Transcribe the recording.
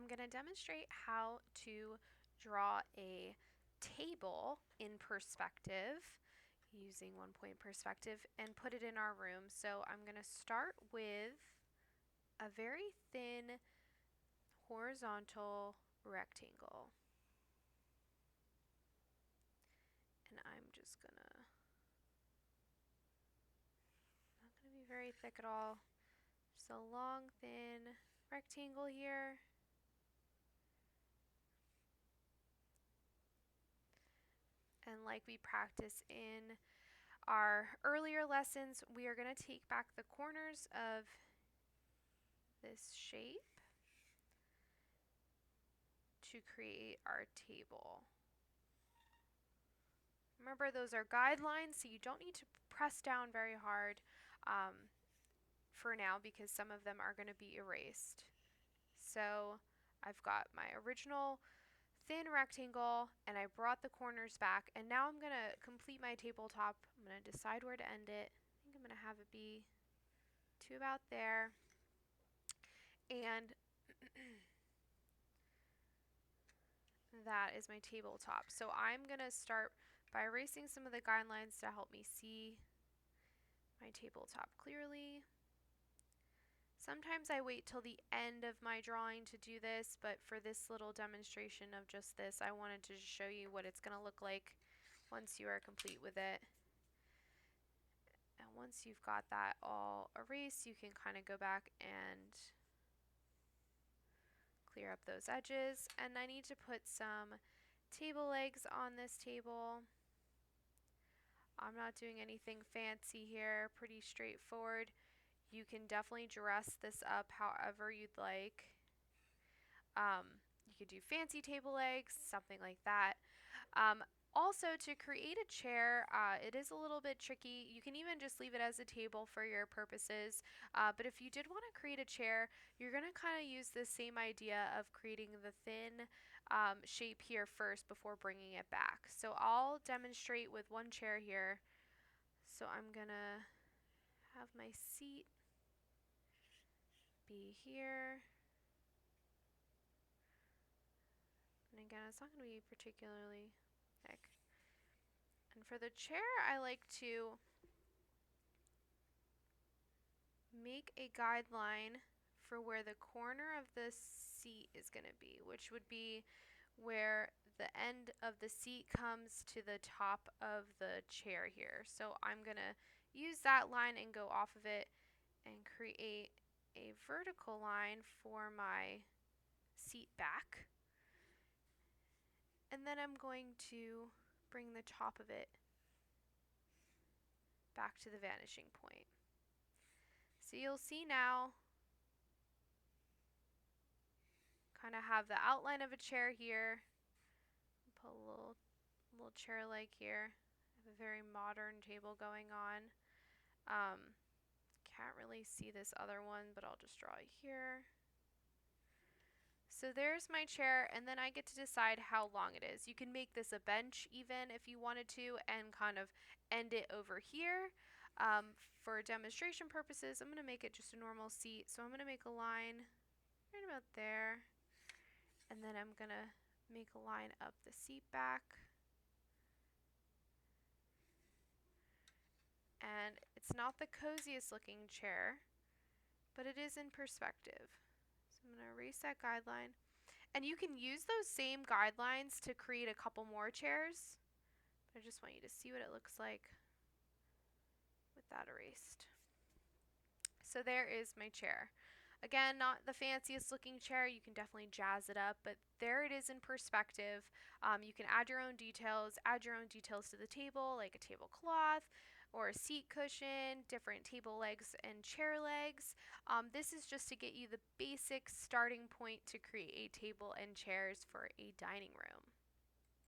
I'm going to demonstrate how to draw a table in perspective using 1-point perspective and put it in our room. So I'm going to start with a very thin horizontal rectangle. And I'm just not going to be very thick at all. Just a long, thin rectangle here. And like we practiced in our earlier lessons, we are going to take back the corners of this shape to create our table. Remember, those are guidelines, so you don't need to press down very hard for now because some of them are going to be erased. So I've got my original thin rectangle and I brought the corners back, and now I'm going to complete my tabletop. I'm going to decide where to end it. I think I'm going to have it be to about there. And that is my tabletop. So I'm going to start by erasing some of the guidelines to help me see my tabletop clearly. Sometimes I wait till the end of my drawing to do this, but for this little demonstration of just this, I wanted to show you what it's going to look like once you are complete with it. And once you've got that all erased, you can kind of go back and clear up those edges. And I need to put some table legs on this table. I'm not doing anything fancy here, pretty straightforward. You can definitely dress this up however you'd like. You could do fancy table legs, something like that. Also, to create a chair, it is a little bit tricky. You can even just leave it as a table for your purposes. But if you did want to create a chair, you're going to kind of use the same idea of creating the thin shape here first before bringing it back. So I'll demonstrate with one chair here. So I'm going to have my seat be here. And again, it's not going to be particularly thick. And for the chair, I like to make a guideline for where the corner of the seat is going to be, which would be where the end of the seat comes to the top of the chair here. So I'm going to use that line and go off of it and create a vertical line for my seat back. And then I'm going to bring the top of it back to the vanishing point. So you'll see now, kind of have the outline of a chair here. Put a little chair leg here. I have a very modern table going on. Can't really see this other one, but I'll just draw it here. So there's my chair, and then I get to decide how long it is. You can make this a bench even if you wanted to, and kind of end it over here. For demonstration purposes, I'm going to make it just a normal seat. So I'm going to make a line right about there, and then I'm going to make a line up the seat back. And it's not the coziest looking chair, but it is in perspective. So I'm going to erase that guideline. And you can use those same guidelines to create a couple more chairs. But I just want you to see what it looks like with that erased. So there is my chair. Again, not the fanciest looking chair. You can definitely jazz it up, but there it is in perspective. You can add your own details to the table, like a tablecloth or a seat cushion, different table legs and chair legs. This is just to get you the basic starting point to create a table and chairs for a dining room.